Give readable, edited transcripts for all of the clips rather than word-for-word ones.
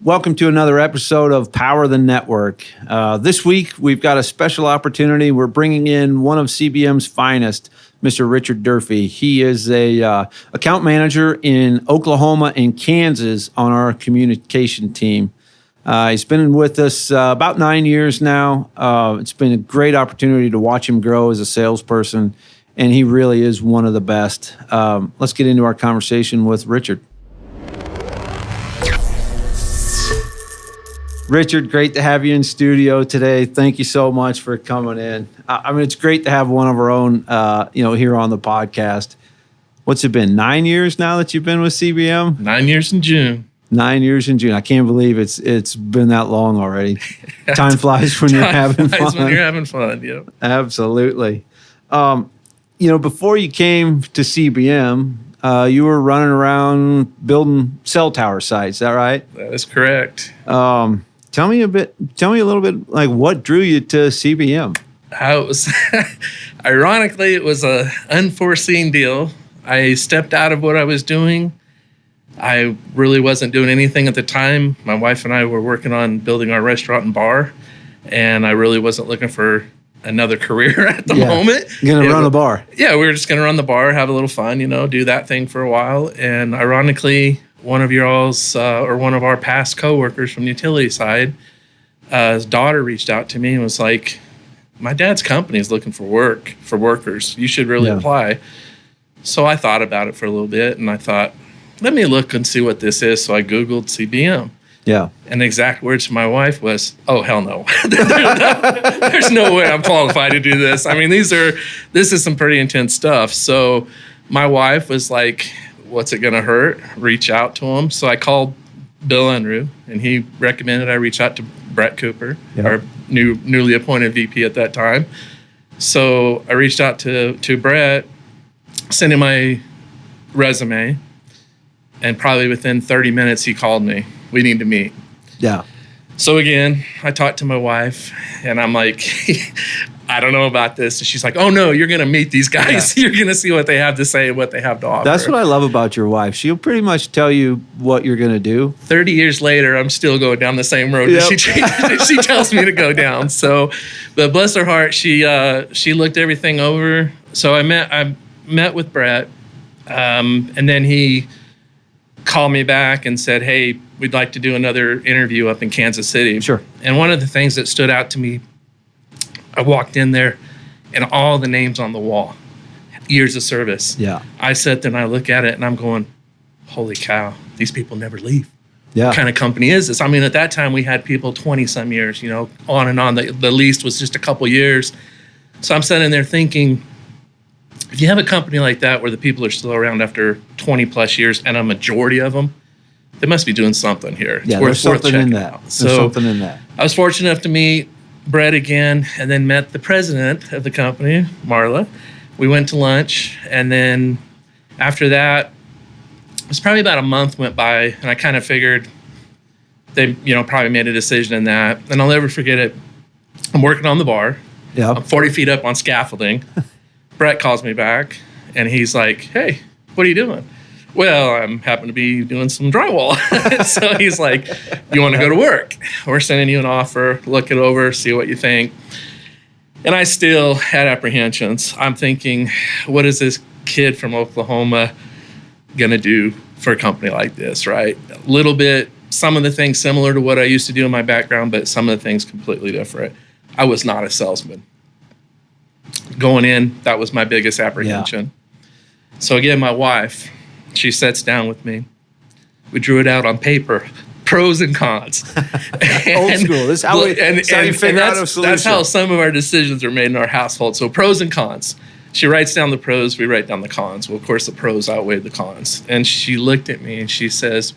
Welcome to another episode of Power the Network. This week, we've got a special opportunity. We're bringing in one of CBM's finest, Mr. Richard Durfee. He is a account manager in Oklahoma and Kansas on our communication team. He's been with us about 9 years now. It's been a great opportunity to watch him grow as a salesperson, and he really is one of the best. Let's get into our conversation with Richard. Richard, great to have you in studio today. Thank you so much for coming in. I mean, it's great to have one of our own, here on the podcast. What's it been, 9 years now that you've been with CBM? 9 years in June. 9 years in June. I can't believe it's been that long already. Time flies when you're having fun. When you're having fun, yeah. Absolutely. Before you came to CBM, you were running around building cell tower sites. Is that right? That is correct. Tell me a little bit, like, what drew you to CBM? Ironically, it was an unforeseen deal. I stepped out of what I was doing. I really wasn't doing anything at the time. My wife and I were working on building our restaurant and bar, and I really wasn't looking for another career at the moment. You're going to run a bar. Yeah, we were just going to run the bar, have a little fun, do that thing for a while. And ironically, one of one of our past coworkers from the utility side, his daughter reached out to me and was like, my dad's company is looking for workers. You should really apply. So I thought about it for a little bit, and I thought, let me look and see what this is. So I Googled CBM. Yeah. And the exact words to my wife was, oh, hell no. There's no way I'm qualified to do this. I mean, this is some pretty intense stuff. So my wife was like, what's it going to hurt? Reach out to him. So I called Bill Unruh, and he recommended I reach out to Brett Cooper, our newly appointed VP at that time. So I reached out to Brett, sent him my resume, and probably within 30 minutes, he called me. We need to meet. Yeah. So again, I talked to my wife, and I'm like, I don't know about this. And she's like, oh, no, you're going to meet these guys. Yeah. You're going to see what they have to say and what they have to offer. That's what I love about your wife. She'll pretty much tell you what you're going to do. 30 years later, I'm still going down the same road that she tells me to go down. So, but bless her heart, she looked everything over. So I met with Brett, and then he called me back and said, hey, we'd like to do another interview up in Kansas City. Sure. And one of the things that stood out to me, I walked in there and all the names on the wall, years of service. Yeah. I sit there and I look at it and I'm going, holy cow, these people never leave. Yeah. What kind of company is this? I mean, at that time we had people 20 some years, on and on. The least was just a couple years. So I'm sitting there thinking, if you have a company like that where the people are still around after 20 plus years and a majority of them, they must be doing something here. Yeah, there's something in that. There's something in that. I was fortunate enough to meet Brett again, and then met the president of the company, Marla. We went to lunch, and then after that, it was probably about a month went by, and I kind of figured they, probably made a decision in that. And I'll never forget it. I'm working on the bar. Yeah. I'm 40 feet up on scaffolding. Brett calls me back, and he's like, hey, what are you doing? Well, I'm happen to be doing some drywall. So he's like, you want to go to work? We're sending you an offer. Look it over, see what you think. And I still had apprehensions. I'm thinking, what is this kid from Oklahoma going to do for a company like this, right? A little bit, some of the things similar to what I used to do in my background, but some of the things completely different. I was not a salesman. Going in, that was my biggest apprehension. Yeah. So again, my wife, she sits down with me. We drew it out on paper, pros and cons. Old school. This is how you figure out a solution. That's how some of our decisions are made in our household. So pros and cons. She writes down the pros, we write down the cons. Well, of course, the pros outweigh the cons. And she looked at me and she says,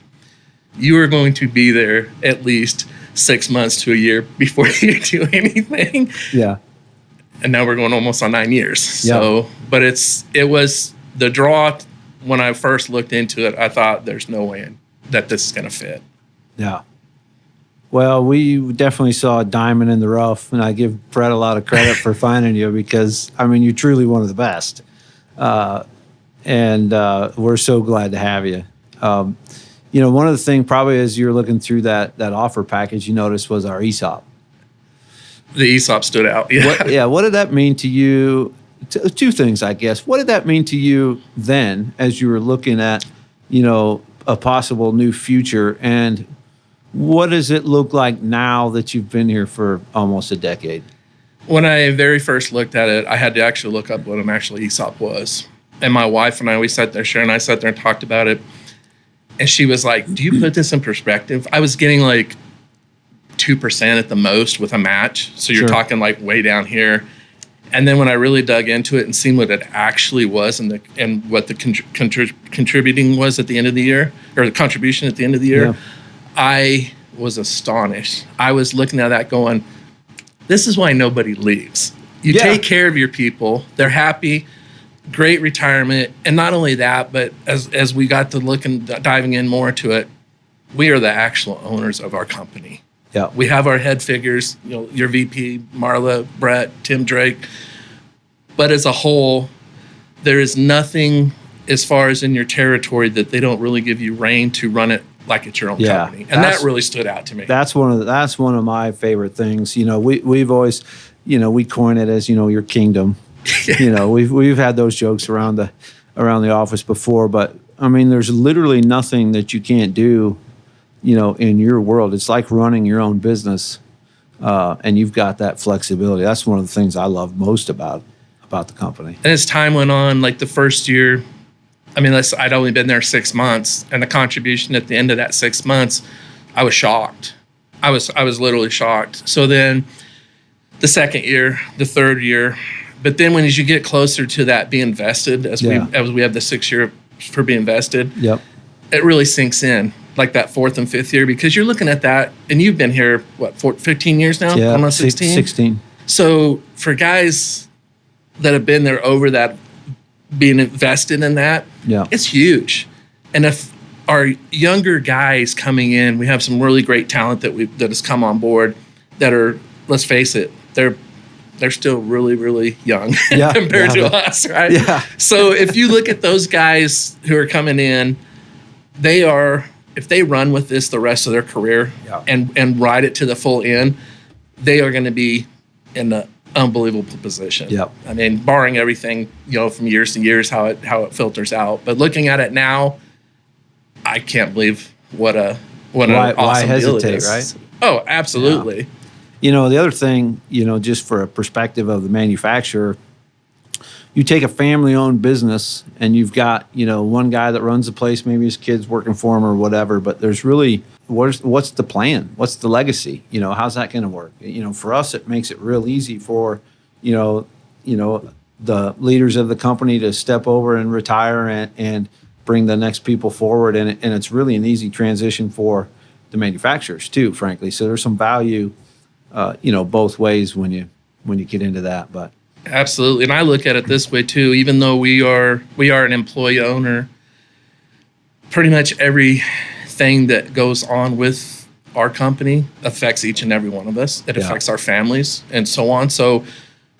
you are going to be there at least 6 months to a year before you do anything. Yeah. And now we're going almost on 9 years. Yeah. So, but it was the draw. When I first looked into it, I thought there's no way that this is going to fit. Yeah. Well, we definitely saw a diamond in the rough, and I give Brett a lot of credit for finding you because, I mean, you're truly one of the best. And we're so glad to have you. One of the things probably as you're looking through that offer package, you noticed was our ESOP. The ESOP stood out. Yeah. What did that mean to you? Two things, I guess. What did that mean to you then as you were looking at, a possible new future? And what does it look like now that you've been here for almost a decade? When I very first looked at it, I had to actually look up what an actual ESOP was. And my wife and I, we sat there, Sharon and I sat there and talked about it. And she was like, do you put this in perspective? I was getting like 2% at the most with a match. So you're talking like way down here. And then when I really dug into it and seen what it actually was and what the contributing was at the end of the year, or the contribution at the end of the year, I was astonished. I was looking at that going, this is why nobody leaves. You take care of your people. They're happy. Great retirement. And not only that, but as we got to look and diving in more to it, we are the actual owners of our company. Yeah. We have our head figures, your VP, Marla, Brett, Tim Drake. But as a whole, there is nothing as far as in your territory that they don't really give you reign to run it like it's your own company. And that really stood out to me. That's one of my favorite things. We've always, we coin it as, your kingdom. We've had those jokes around the office before, but I mean, there's literally nothing that you can't do, in your world. It's like running your own business, and you've got that flexibility. That's one of the things I love most about the company. And as time went on, like the first year, I mean, I'd only been there 6 months, and the contribution at the end of that 6 months, I was shocked. I was literally shocked. So then the second year, the third year, but then as you get closer to that being vested, as we have the 6 year for being vested, it really sinks in, like that fourth and fifth year, because you're looking at that, and you've been here, 15 years now? Yeah, almost 16? 16. So for guys that have been there over that, being invested in that, it's huge. And if our younger guys coming in, we have some really great talent that has come on board that are, let's face it, they're still really, really young compared to us, right? Yeah. So if you look at those guys who are coming in, if they run with this the rest of their career and ride it to the full end, they are going to be in an unbelievable position. Yep. I mean, barring everything, from years to years, how it filters out. But looking at it now, I can't believe what an awesome deal it is. Right? Oh, absolutely. Yeah. The other thing, just for a perspective of the manufacturer, you take a family-owned business and you've got, one guy that runs the place, maybe his kid's working for him or whatever, but there's really, what's the plan? What's the legacy? How's that going to work? For us, it makes it real easy for, the leaders of the company to step over and retire and bring the next people forward. And it's really an easy transition for the manufacturers too, frankly. So there's some value, both ways when you get into that, but. Absolutely. And I look at it this way too, even though we are an employee owner, pretty much everything that goes on with our company affects each and every one of us. It affects our families and so on. So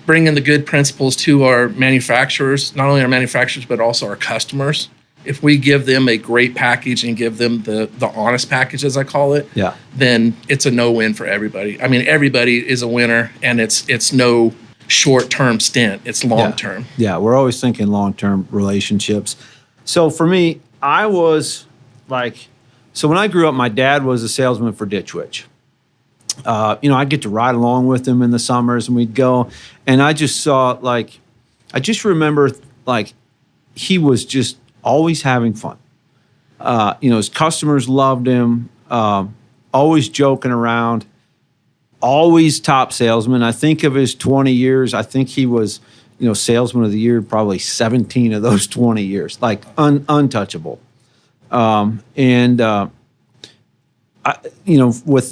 bringing the good principles to our manufacturers, not only our manufacturers, but also our customers. If we give them a great package and give them the honest package, as I call it, then it's a no-win for everybody. I mean, everybody is a winner, and it's no short-term stint. It's long-term. Yeah, we're always thinking long-term relationships. So for me, I was like, when I grew up, my dad was a salesman for Ditch Witch. I'd get to ride along with him in the summers, and we'd go, and I just saw, I just remember, he was just always having fun. His customers loved him, always joking around. Always top salesman. I think of his 20 years, I think he was, salesman of the year, probably 17 of those 20 years, untouchable. With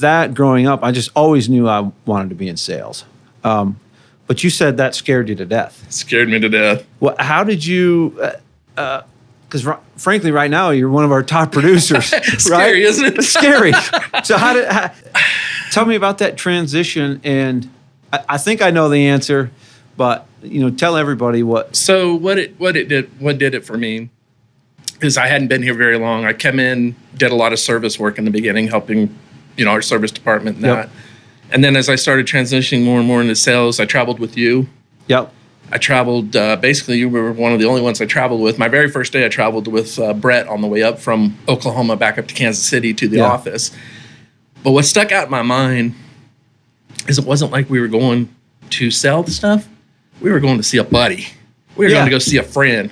that growing up, I just always knew I wanted to be in sales. But you said that scared you to death. It scared me to death. Well, how did you, because frankly, right now, you're one of our top producers. Scary, isn't it? It's scary. So tell me about that transition, and I think I know the answer, but tell everybody what. So what did it for me? because I hadn't been here very long. I came in, did a lot of service work in the beginning, helping, our service department and that. And then as I started transitioning more and more into sales, I traveled with you. Yep. I traveled, basically, you were one of the only ones I traveled with. My very first day, I traveled with Brett on the way up from Oklahoma back up to Kansas City to the office. But what stuck out in my mind is it wasn't like we were going to sell the stuff. We were going to see a buddy. We were going to go see a friend.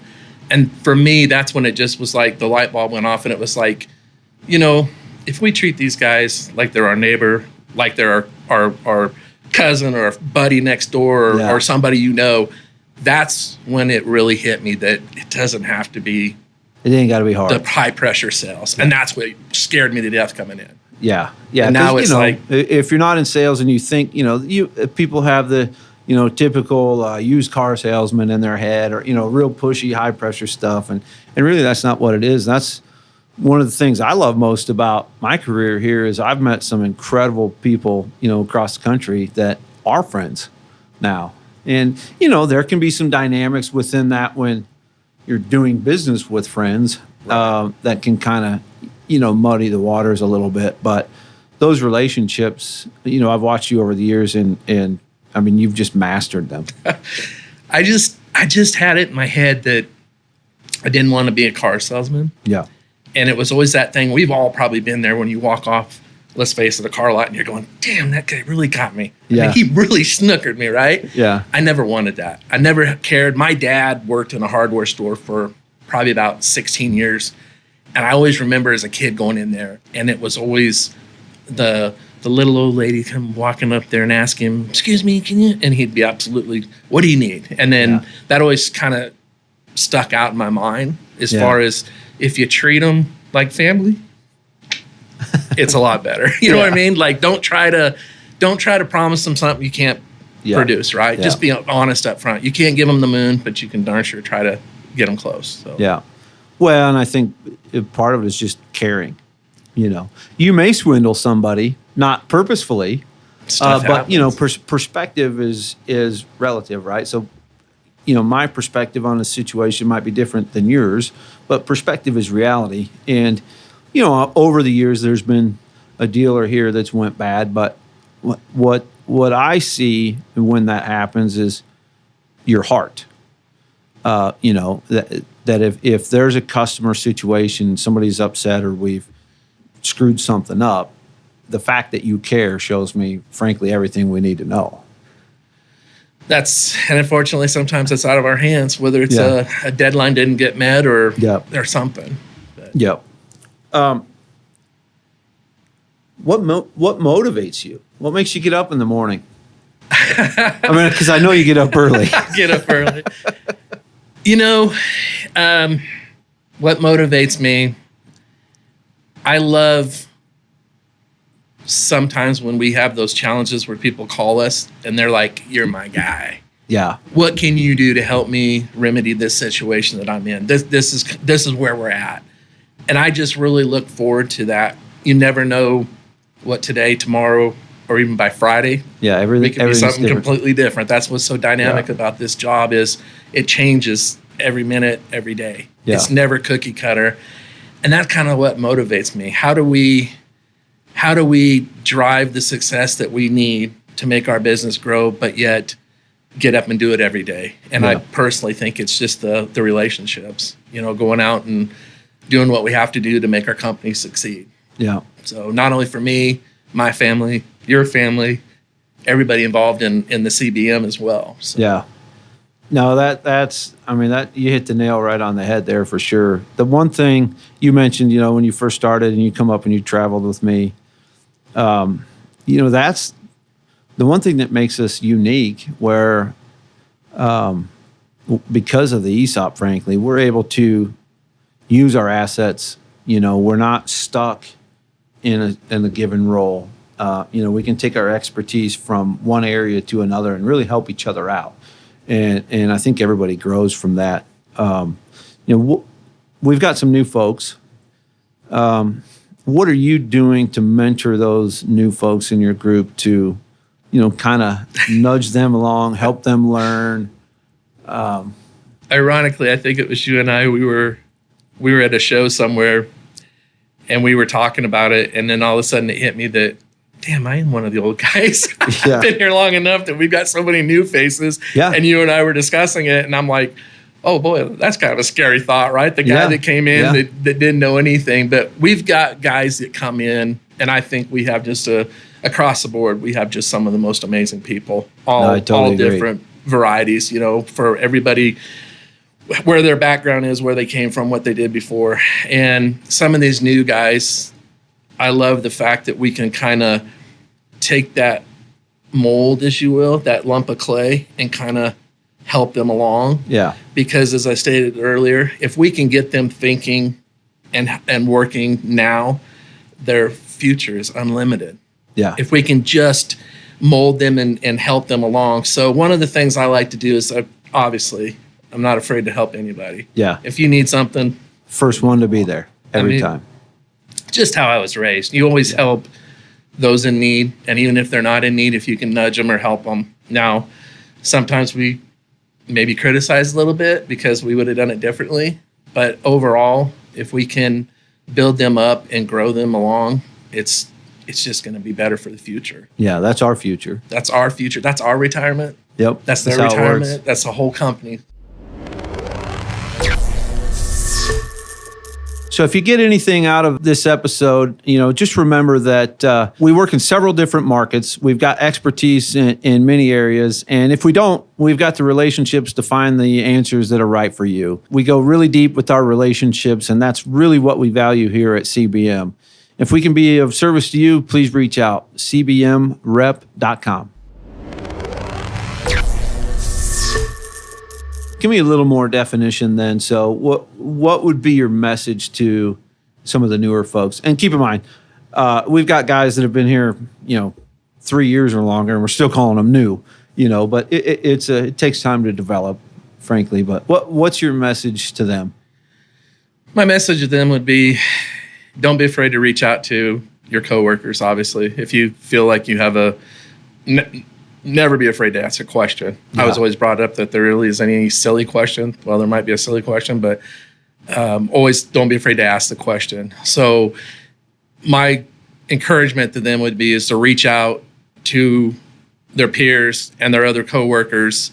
And for me, that's when it just was like the light bulb went off, and it was like, if we treat these guys like they're our neighbor, like they're our cousin or buddy next door or somebody that's when it really hit me that it doesn't have to be. It ain't got to be hard. The high pressure sales, and that's what scared me to death coming in. Yeah. And now it's like, if you're not in sales and you think, people have the, typical used car salesman in their head, or real pushy, high pressure stuff, and really that's not what it is. That's one of the things I love most about my career here is I've met some incredible people, across the country that are friends now. And, there can be some dynamics within that when you're doing business with friends that can kind of, muddy the waters a little bit. But those relationships, I've watched you over the years and I mean, you've just mastered them. I just had it in my head that I didn't want to be a car salesman. Yeah. And it was always that thing. We've all probably been there when you walk off, let's face it, a car lot, and you're going, damn, that guy really got me. Yeah. I mean, he really snookered me, right? Yeah. I never wanted that. I never cared. My dad worked in a hardware store for probably about 16 years. And I always remember as a kid going in there, and it was always the little old lady come walking up there and ask him, excuse me, can you? And he'd be absolutely, what do you need? And then that always kind of stuck out in my mind as far as if you treat them like family, it's a lot better. You know what I mean? Like, don't try to promise them something you can't produce, right? Just be honest up front. You can't give them the moon, but you can darn sure try to get them close. So. Yeah. Well, and I think part of it is just caring. You may swindle somebody, not purposefully, but perspective is relative, right? So, my perspective on a situation might be different than yours, but perspective is reality. And over the years, there's been a dealer here that's went bad, but what I see when that happens is your heart. That if there's a customer situation, somebody's upset or we've screwed something up, the fact that you care shows me, frankly, everything we need to know. And unfortunately, sometimes it's out of our hands, whether it's a deadline didn't get met or something. But. Yep. What motivates you? What makes you get up in the morning? I mean, because I know you get up early. Get up early. What motivates me, I love sometimes when we have those challenges where people call us and they're like, you're my guy. Yeah. What can you do to help me remedy this situation that I'm in? This is where we're at. And I just really look forward to that. You never know what today, tomorrow, or even by Friday. Yeah, it could be something completely different. That's what's so dynamic about this job is it changes every minute, every day. Yeah. It's never cookie cutter. And that's kind of what motivates me. How do we drive the success that we need to make our business grow, but yet get up and do it every day? And I personally think it's just the relationships, going out and doing what we have to do to make our company succeed. Yeah. So not only for me, my family, your family, everybody involved in the CBM as well. So. Yeah. No, that's you hit the nail right on the head there for sure. The one thing you mentioned, when you first started and you come up and you traveled with me, that's the one thing that makes us unique where, because of the ESOP, frankly, we're able to use our assets. We're not stuck in a given role. We can take our expertise from one area to another and really help each other out. And I think everybody grows from that. We've got some new folks. What are you doing to mentor those new folks in your group to, kind of nudge them along, help them learn? Ironically, I think it was you and I, we were we were at a show somewhere and we were talking about it. And then all of a sudden it hit me that, damn, I am one of the old guys. Yeah. I've been here long enough that we've got so many new faces. Yeah. And you and I were discussing it. And I'm like, oh boy, that's kind of a scary thought, right? The guy that came in that didn't know anything. But we've got guys that come in, and I think we have just across the board, we have just some of the most amazing people, all different varieties, for everybody, where their background is, where they came from, what they did before. And some of these new guys, I love the fact that we can kind of take that mold, as you will, that lump of clay, and kind of help them along. Yeah. Because as I stated earlier, if we can get them thinking and working now, their future is unlimited. Yeah. If we can just mold them and help them along. So one of the things I like to do is, obviously, I'm not afraid to help anybody. Yeah. If you need something. First one to be there every time. Just how I was raised. You always help those in need. And even if they're not in need, if you can nudge them or help them. Now, sometimes we maybe criticize a little bit because we would have done it differently. But overall, if we can build them up and grow them along, it's just going to be better for the future. Yeah, that's our future. That's our future. That's our retirement. Yep. That's their retirement. That's the whole company. So if you get anything out of this episode, just remember that we work in several different markets. We've got expertise in many areas. And if we don't, we've got the relationships to find the answers that are right for you. We go really deep with our relationships, and that's really what we value here at CBM. If we can be of service to you, please reach out, cbmrep.com. Give me a little more definition then. So what would be your message to some of the newer folks? And keep in mind, we've got guys that have been here, 3 years or longer, and we're still calling them new, but it takes time to develop, frankly. But what's your message to them? My message to them would be, don't be afraid to reach out to your coworkers, obviously. If you feel like you have never be afraid to ask a question. Yeah. I was always brought up that there really isn't any silly question. Well, there might be a silly question, but always don't be afraid to ask the question. So my encouragement to them would be is to reach out to their peers and their other coworkers,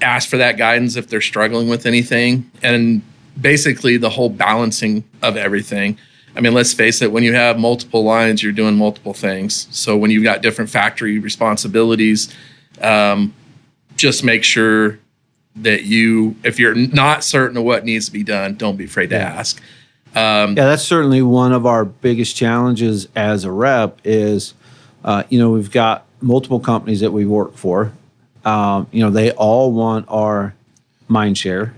ask for that guidance if they're struggling with anything, and basically the whole balancing of everything. I mean, let's face it, when you have multiple lines, you're doing multiple things. So when you've got different factory responsibilities, just make sure that if you're not certain of what needs to be done, don't be afraid to ask. That's certainly one of our biggest challenges as a rep is, we've got multiple companies that we work for. They all want our mind share.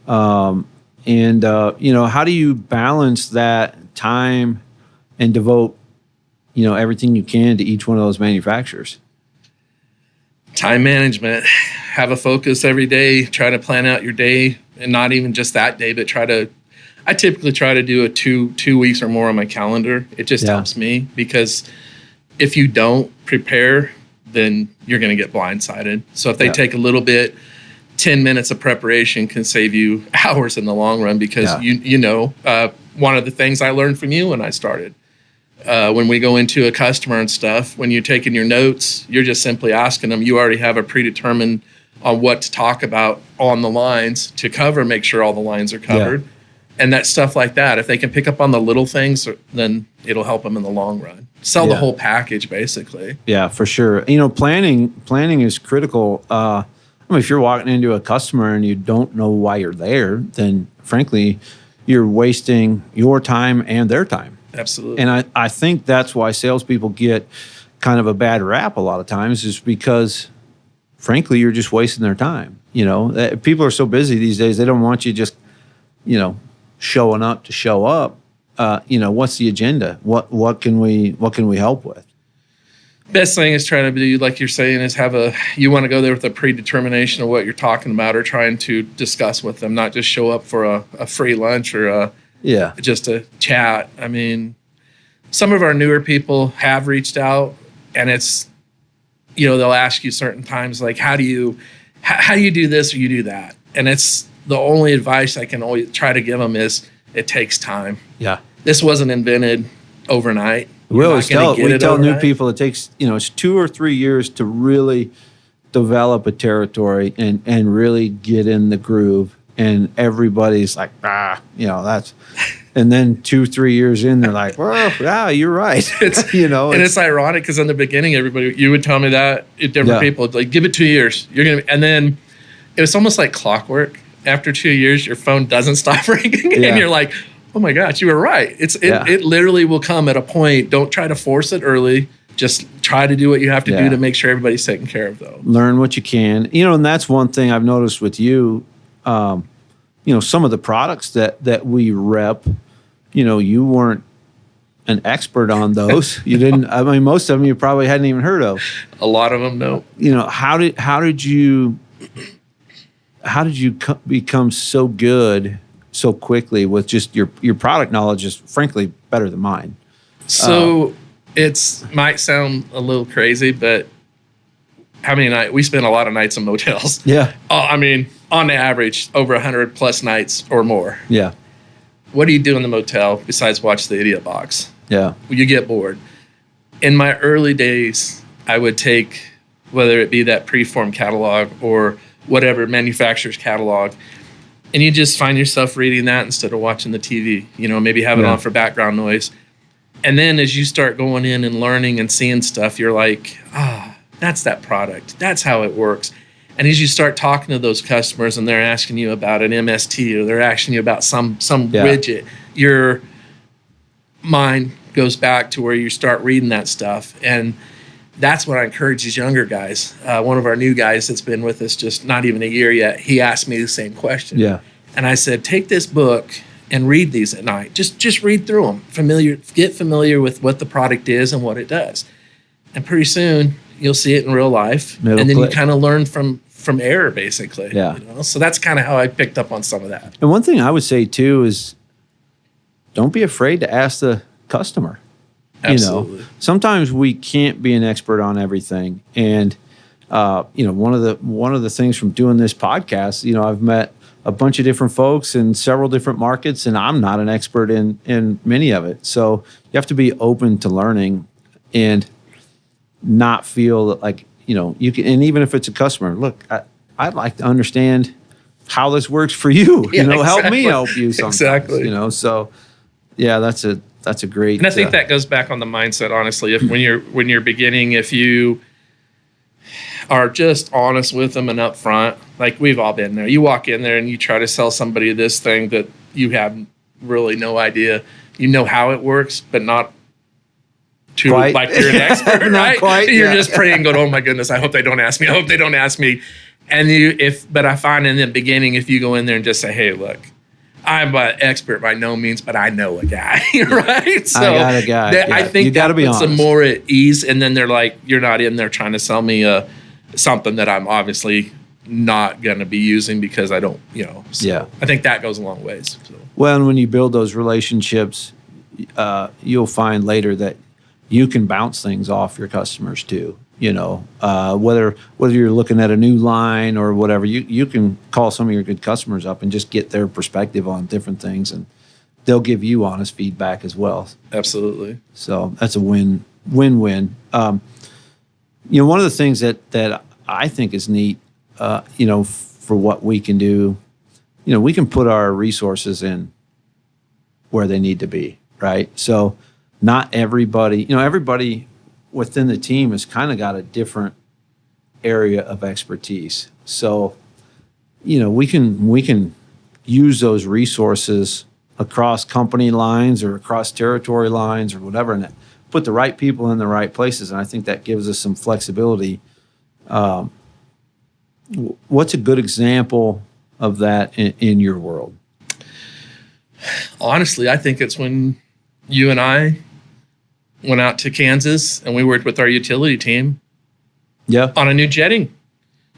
How do you balance that time and devote, everything you can to each one of those manufacturers? Time management. Have a focus every day. Try to plan out your day, and not even just that day, but I typically try to do a two weeks or more on my calendar. It just helps me, because if you don't prepare, then you're going to get blindsided. So if they take a little bit, 10 minutes of preparation can save you hours in the long run, because one of the things I learned from you when I started, when we go into a customer and stuff, when you're taking your notes, you're just simply asking them. You already have a predetermined on what to talk about on the lines to cover, make sure all the lines are covered. And that stuff like that, if they can pick up on the little things, then it'll help them in the long run. Sell the whole package, basically. Yeah, for sure. Planning is critical. If you're walking into a customer and you don't know why you're there, then frankly, you're wasting your time and their time. Absolutely. And I think that's why salespeople get kind of a bad rap a lot of times, is because, frankly, you're just wasting their time. People are so busy these days, they don't want you just, showing up to show up. What's the agenda? What can we help with? Best thing is trying to do, like you're saying, is you want to go there with a predetermination of what you're talking about or trying to discuss with them, not just show up for a free lunch or just a chat. I mean, some of our newer people have reached out, and it's, they'll ask you certain times, like, how do you do this or you do that? And it's the only advice I can always try to give them is It takes time. Yeah. This wasn't invented overnight. We always tell new overnight. people it takes, it's 2 or 3 years to really develop a territory and really get in the groove. And everybody's like, that's, and then 2-3 years in, they're like, well, yeah, you're right. It's ironic because in the beginning, you would tell me that different people, like, give it 2 years. And then it was almost like clockwork. After 2 years, your phone doesn't stop ringing and you're like, oh my gosh, you were right. It literally will come at a point. Don't try to force it early. Just try to do what you have to do to make sure everybody's taken care of, though. Learn what you can. And that's one thing I've noticed with you. Some of the products that we rep, you weren't an expert on those. You didn't. I mean, most of them you probably hadn't even heard of. A lot of them, no. How did you become so good so quickly with just your product knowledge is frankly better than mine? So might sound a little crazy, but how many nights we spend a lot of nights in motels. Yeah. I mean, on average, over 100 plus nights or more. Yeah. What do you do in the motel besides watch the Idiot Box? Yeah. You get bored. In my early days, I would take, whether it be that preform catalog or whatever manufacturer's catalog, and you just find yourself reading that instead of watching the TV. Maybe have it on for background noise. And then as you start going in and learning and seeing stuff, you're like, that's that product. That's how it works. And as you start talking to those customers and they're asking you about an MST or they're asking you about some widget, your mind goes back to where you start reading that stuff. And that's what I encourage these younger guys. One of our new guys that's been with us just not even a year yet, he asked me the same question. Yeah. And I said, take this book and read these at night. Just read through them. Get familiar with what the product is and what it does. And pretty soon you'll see it in real life. And then you kind of learn from error, basically. Yeah. So that's kind of how I picked up on some of that. And one thing I would say too is don't be afraid to ask the customer. Absolutely. Sometimes we can't be an expert on everything. And one of the things from doing this podcast, I've met a bunch of different folks in several different markets, and I'm not an expert in many of it. So you have to be open to learning and not feel like, you can, and even if it's a customer, look, I'd like to understand how this works for you. Help me help you sometimes. Exactly. So yeah, that's a great. And I think that goes back on the mindset, honestly. If when you're beginning, if you are just honest with them and upfront, like we've all been there. You walk in there and you try to sell somebody this thing that you have really no idea. You know how it works, but not to quite. Like you're an expert, Not right? quite, You're just praying, going, "Oh my goodness, I hope they don't ask me. I hope they don't ask me." And but I find in the beginning, if you go in there and just say, "Hey, look, I'm an expert by no means, but I know a guy," right? So I got a guy. I think you got to be puts honest. them more at ease, and then they're like, "You're not in there trying to sell me something that I'm obviously not going to be using because I don't, So Yeah. I think that goes a long ways. So. Well, and when you build those relationships, you'll find later that you can bounce things off your customers too. Whether you're looking at a new line or whatever, you can call some of your good customers up and just get their perspective on different things, and they'll give you honest feedback as well. Absolutely. So that's a win-win. One of the things that I think is neat, for what we can do, we can put our resources in where they need to be, right? So not everybody, everybody within the team has kind of got a different area of expertise. So, we can use those resources across company lines or across territory lines or whatever, and put the right people in the right places. And I think that gives us some flexibility. What's a good example of that in your world? Honestly, I think it's when you and I went out to Kansas and we worked with our utility team on a new jetting.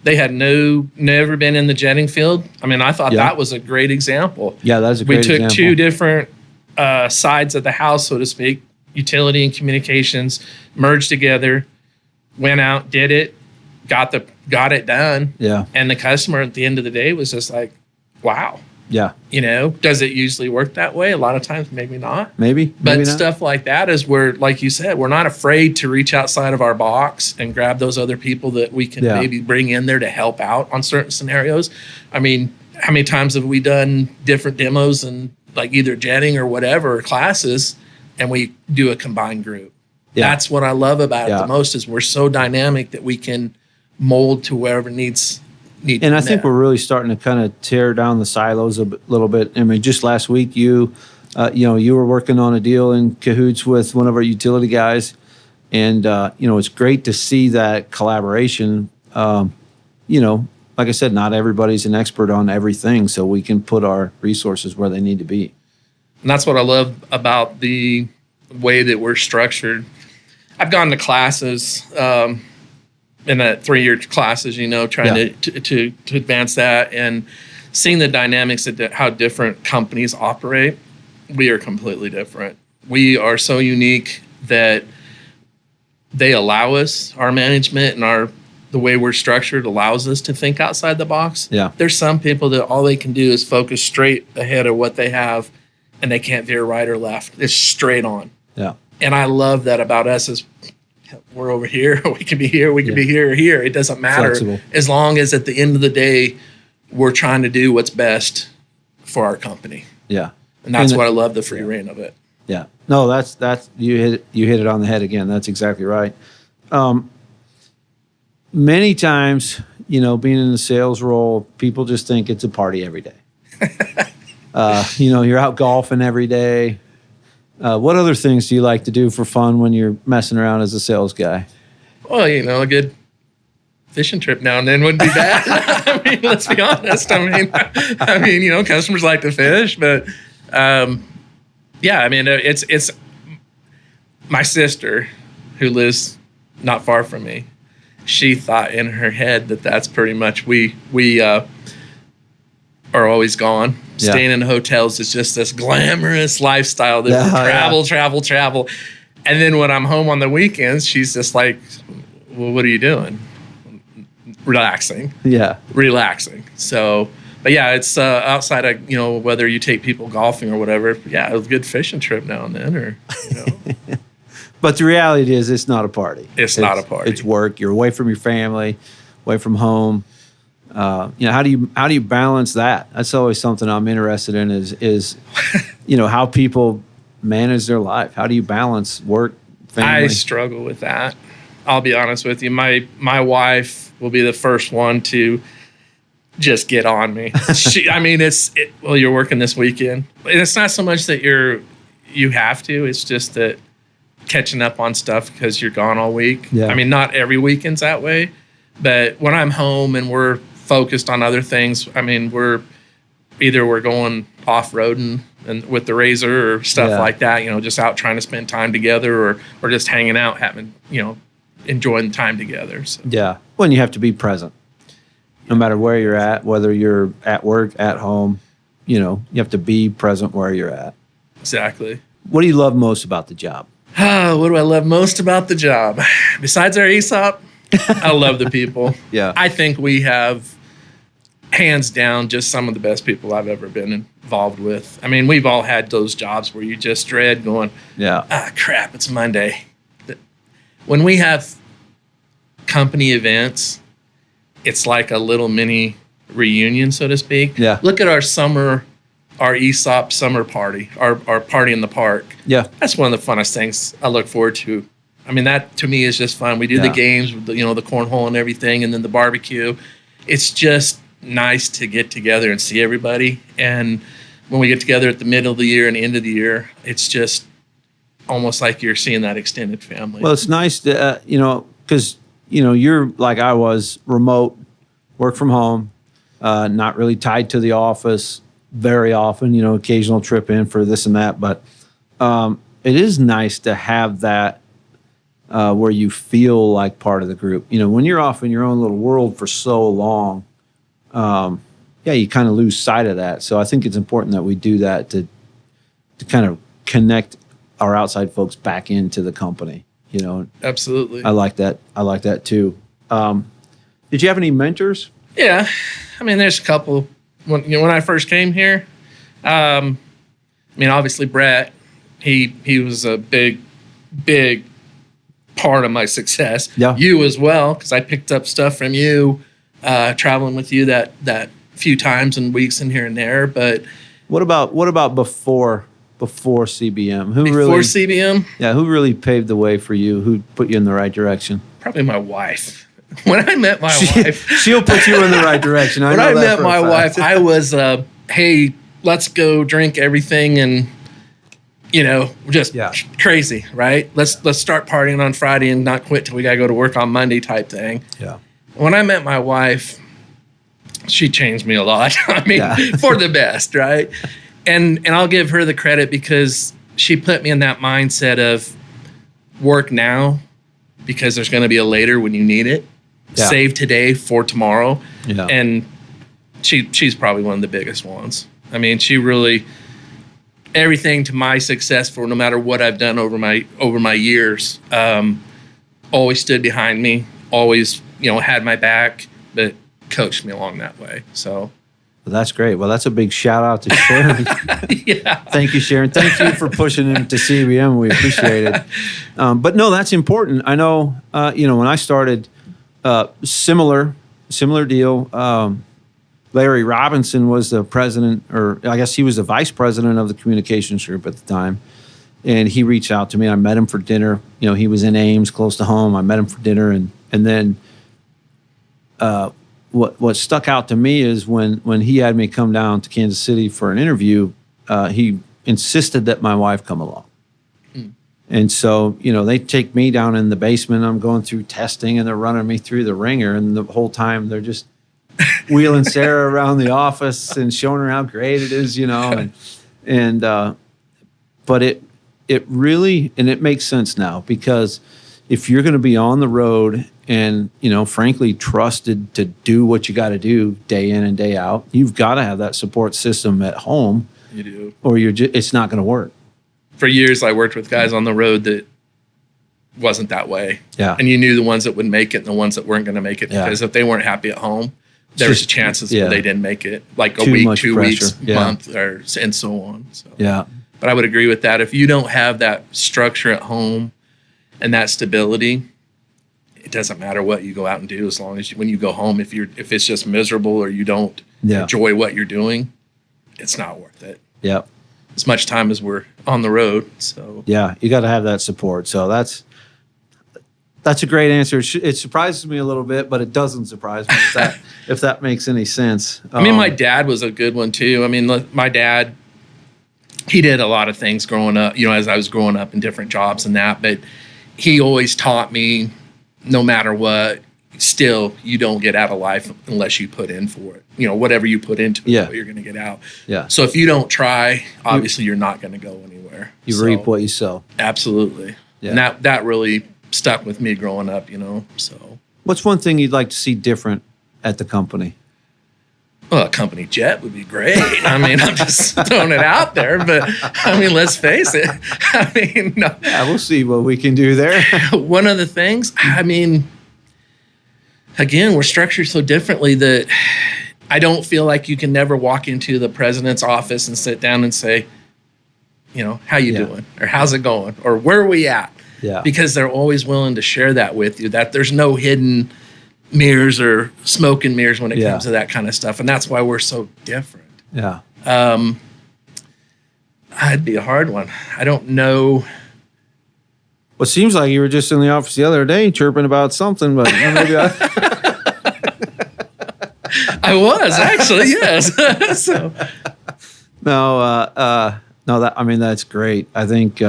They had never been in the jetting field. I mean, I thought that was a great example. Yeah, that's a great example. We took two different sides of the house, so to speak, utility and communications, merged together, went out, did it, got it done. Yeah. And the customer at the end of the day was just like, wow, Yeah. Does it usually work that way? A lot of times, maybe not. Maybe But not. stuff like that is where, like you said, we're not afraid to reach outside of our box and grab those other people that we can maybe bring in there to help out on certain scenarios. I mean, how many times have we done different demos and like either jetting or whatever classes, and we do a combined group? Yeah. That's what I love about it the most, is we're so dynamic that we can mold to wherever needs. And I think we're really starting to kind of tear down the silos a little bit. I mean, just last week, you were working on a deal in cahoots with one of our utility guys, and it's great to see that collaboration. Like I said, not everybody's an expert on everything, so we can put our resources where they need to be. And that's what I love about the way that we're structured. I've gone to classes. In that 3-year classes, trying to advance that, and seeing the dynamics of how different companies operate. We are completely different. We are so unique that they allow us, our management and the way we're structured allows us to think outside the box. Yeah. There's some people that all they can do is focus straight ahead of what they have, and they can't veer right or left. It's straight on. Yeah. And I love that about us. Is we're over here, we can be here, we can be here or here. It doesn't matter. Flexible. As long as at the end of the day, we're trying to do what's best for our company. Yeah. And that's what I love, the free reign of it. Yeah. No, that's you hit it on the head again. That's exactly right. Many times, being in the sales role, people just think it's a party every day. You're out golfing every day. What other things do you like to do for fun when you're messing around as a sales guy? Well, a good fishing trip now and then wouldn't be bad. I mean, let's be honest. I mean, customers like to fish, but it's my sister who lives not far from me. She thought in her head that that's pretty much we are always gone. Yeah. Staying in hotels is just this glamorous lifestyle that we travel. And then when I'm home on the weekends, she's just like, well, what are you doing? Relaxing. Yeah. Relaxing. So, but yeah, it's outside of, whether you take people golfing or whatever. Yeah, it was a good fishing trip now and then, or, But the reality is it's not a party. It's not a party. It's work. You're away from your family, away from home. How do you balance that? That's always something I'm interested in is how people manage their life. How do you balance work, family? I struggle with that. I'll be honest with you. My wife will be the first one to just get on me. You're working this weekend. And it's not so much that you have to. It's just that catching up on stuff because you're gone all week. Yeah. I mean, not every weekend's that way. But when I'm home and we're focused on other things, I mean, we're going off-roading and with the razor or stuff like that, just out trying to spend time together or just hanging out, having, enjoying time together. So. Yeah. Well, and you have to be present no matter where you're at, whether you're at work, at home, you have to be present where you're at. Exactly. What do you love most about the job? What do I love most about the job? Besides our ESOP, I love the people. Yeah. I think we have, hands down, just some of the best people I've ever been involved with. I mean, we've all had those jobs where you just dread going, crap, it's Monday. When we have company events, it's like a little mini reunion, so to speak. Yeah. Look at our ESOP summer party, our party in the park. Yeah. That's one of the funnest things I look forward to. I mean, that to me is just fun. We do the games, with the cornhole and everything, and then the barbecue. It's just nice to get together and see everybody. And when we get together at the middle of the year and end of the year, it's just almost like you're seeing that extended family. Well, it's nice to, because, you're like I was, remote, work from home, not really tied to the office very often, occasional trip in for this and that. But it is nice to have that where you feel like part of the group. When you're off in your own little world for so long, you kind of lose sight of that. So I think it's important that we do that to kind of connect our outside folks back into the company. Absolutely. I like that. I like that too. Did you have any mentors? Yeah. I mean, there's a couple when I first came here, I mean, obviously Brett, he was a big part of my success. Yeah. You as well, because I picked up stuff from you, traveling with you that few times and weeks in here and there. But what about before CBM? before CBM, who really paved the way for you? Who put you in the right direction? probably my wife. When I met my wife, she'll put you in the right direction. when I met my wife, I was, hey, let's go drink everything and, just crazy, right? Let's start partying on Friday and not quit till we gotta go to work on Monday type thing. Yeah. When I met my wife, she changed me a lot. I mean, for the best, right? And I'll give her the credit because she put me in that mindset of work now because there's going to be a later when you need it. Yeah. Save today for tomorrow. Yeah. And she's probably one of the biggest ones. I mean, she really, everything to my success for no matter what I've done over my years, always stood behind me, always, had my back, but coached me along that way. So well, that's great. Well, that's a big shout out to Sharon. Yeah. Thank you, Sharon. Thank you for pushing him to CBM. We appreciate it. But no, that's important. I know, when I started, similar deal. Larry Robinson was the president, or I guess he was the vice president of the communications group at the time. And he reached out to me. I met him for dinner. He was in Ames, close to home. I met him for dinner. And then what stuck out to me is when he had me come down to Kansas City for an interview, he insisted that my wife come along. And so, they take me down in the basement. I'm going through testing and they're running me through the ringer. And the whole time they're just wheeling Sarah around the office and showing her how great it is, but it really, and it makes sense now because if you're going to be on the road and, frankly, trusted to do what you got to do day in and day out, you've got to have that support system at home. You do. Or it's not going to work. For years, I worked with guys on the road that wasn't that way. Yeah. And you knew the ones that would make it and the ones that weren't going to make it because if they weren't happy at home, there was chances that they didn't make it, like a week, 2 weeks, month, and so on. So. Yeah. But I would agree with that. If you don't have that structure at home and that stability, it doesn't matter what you go out and do. As long as when you go home, if it's just miserable or you don't enjoy what you're doing, it's not worth it. Yeah. As much time as we're on the road. So yeah, you got to have that support. So that's a great answer. It surprises me a little bit, but it doesn't surprise me if that makes any sense. I mean, my dad was a good one too. I mean, my dad, he did a lot of things growing up, as I was growing up in different jobs and that, but he always taught me no matter what, still you don't get out of life unless you put in for it. Whatever you put into it, what you're going to get out. Yeah. So if you don't try, obviously you're not going to go anywhere. You reap what you sow. Absolutely. Yeah. And that really stuck with me growing up, so. What's one thing you'd like to see different at the company? Well, a company jet would be great. I mean, I'm just throwing it out there, but I mean, let's face it. I mean, no. Yeah, we'll see what we can do there. One of the things, I mean, again, we're structured so differently that I don't feel like you can never walk into the president's office and sit down and say, how you doing? Or how's it going? Or where are we at? Yeah. Because they're always willing to share that with you, that there's no hidden mirrors or smoke and mirrors when it comes to that kind of stuff. And that's why we're so different. Yeah. I'd be a hard one. I don't know. Well, it seems like you were just in the office the other day chirping about something, but maybe I was actually, yes. So. No, that's great. I think,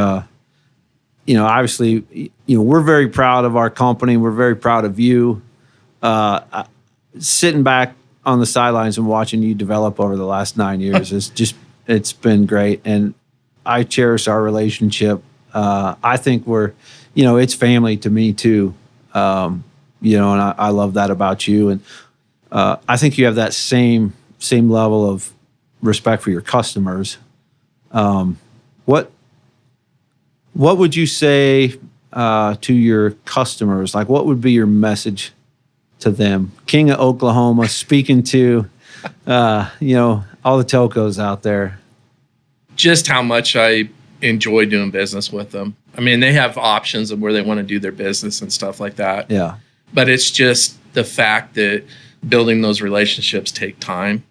obviously, we're very proud of our company. We're very proud of you. Sitting back on the sidelines and watching you develop over the last 9 years it's been great. And I cherish our relationship. I think we're, it's family to me too. And I love that about you. And I think you have that same level of respect for your customers. What would you say to your customers? Like, what would be your message to them? King of Oklahoma, speaking to all the telcos out there. Just how much I enjoy doing business with them. I mean, they have options of where they want to do their business and stuff like that. Yeah. But it's just the fact that building those relationships take time.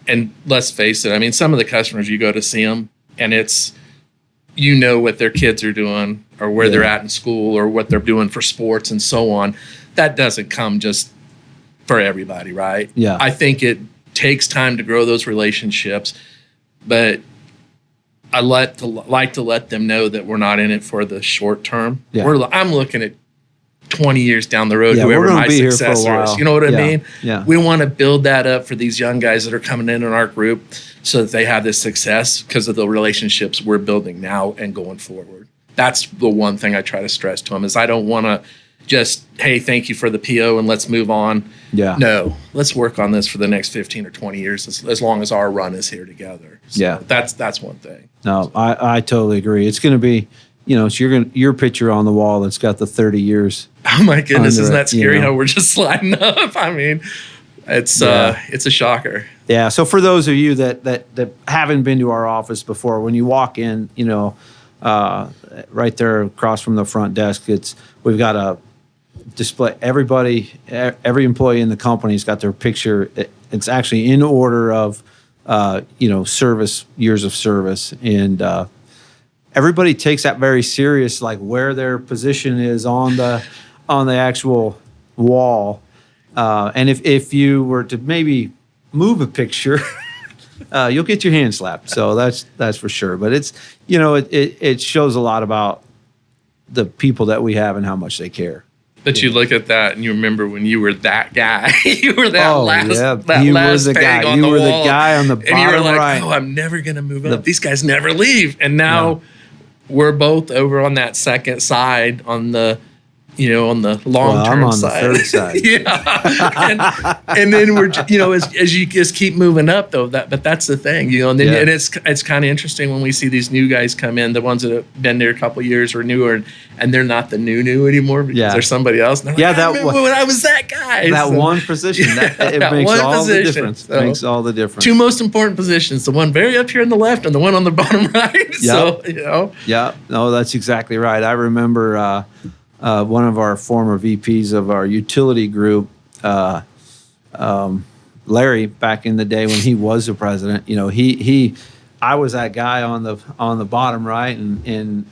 And let's face it, I mean, some of the customers, you go to see them and it's, what their kids are doing or where they're at in school or what they're doing for sports and so on. That doesn't come just for everybody, right? Yeah. I think it takes time to grow those relationships, but I like to let them know that we're not in it for the short term. Yeah. I'm looking at 20 years down the road, Yeah, whoever my be successor is. You know what I mean? Yeah. We want to build that up for these young guys that are coming in our group so that they have this success because of the relationships we're building now and going forward. That's the one thing I try to stress to them is I don't want to just, hey, thank you for the PO and let's move on. Yeah. No, let's work on this for the next 15 or 20 years as long as our run is here together. So yeah. That's one thing. No, I totally agree. It's going to be, it's your picture on the wall that's got the 30 years. Oh my goodness, isn't that scary how we're just sliding up? I mean, it's a shocker. Yeah. So for those of you that haven't been to our office before, when you walk in, right there across from the front desk, we've got a display. Every employee in the company's got their picture. It's actually in order of, service, years of service. And everybody takes that very serious, like where their position is on the actual wall. And if you were to maybe move a picture, you'll get your hand slapped. So that's for sure. But it's, it shows a lot about the people that we have and how much they care. But you look at that and you remember when you were that guy. You were that last peg on the wall. You were the guy on the bottom right. And you were like, I'm never going to move up. These guys never leave. And now we're both over on that second side on the, on the long-term side. I'm on the third side. Yeah. and then we're, as you just keep moving up though, but that's the thing, and then and it's kind of interesting when we see these new guys come in, the ones that have been there a couple of years or newer, and they're not the new anymore because they're somebody else. And they're like, when I was that guy. That one position, it makes all the difference. So, makes all the difference. Two most important positions, the one very up here on the left and the one on the bottom right. Yep. So, Yeah, no, that's exactly right. I remember one of our former VPs of our utility group, Larry, back in the day when he was the president, I was that guy on the bottom right, and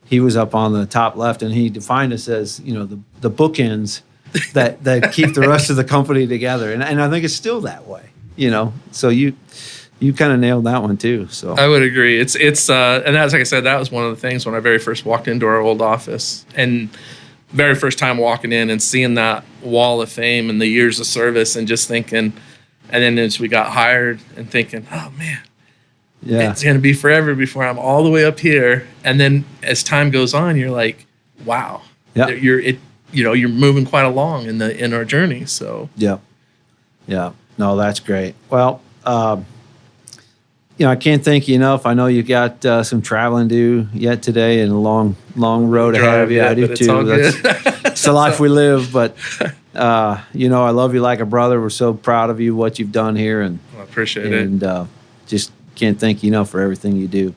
he was up on the top left, and he defined us as the bookends that keep the rest of the company together, and I think it's still that way, So you kind of nailed that one too. So I would agree. It's and that's like I said, that was one of the things when I very first walked into our old office, and very first time walking in and seeing that wall of fame and the years of service, and just thinking, and then as we got hired and thinking, oh man, it's going to be forever before I'm all the way up here. And then as time goes on, you're like, wow, you're moving quite along in our journey. So yeah, no, that's great. Well. I can't thank you enough. I know you got some traveling to do yet today and a long road ahead of you. I do too. It's the life we live. But, I love you like a brother. We're so proud of you, what you've done here. And I appreciate it. And just can't thank you enough for everything you do.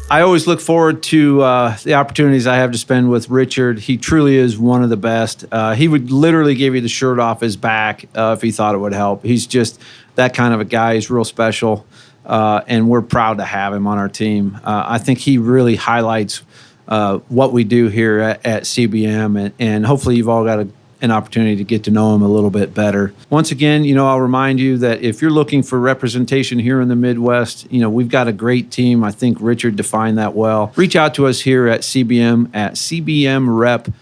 I always look forward to the opportunities I have to spend with Richard. He truly is one of the best. He would literally give you the shirt off his back if he thought it would help. He's just that kind of a guy. He's real special, and we're proud to have him on our team. I think he really highlights what we do here at CBM, and hopefully you've all got an opportunity to get to know him a little bit better. Once again, I'll remind you that if you're looking for representation here in the Midwest, we've got a great team. I think Richard defined that well. Reach out to us here at CBM at cbmrep.com.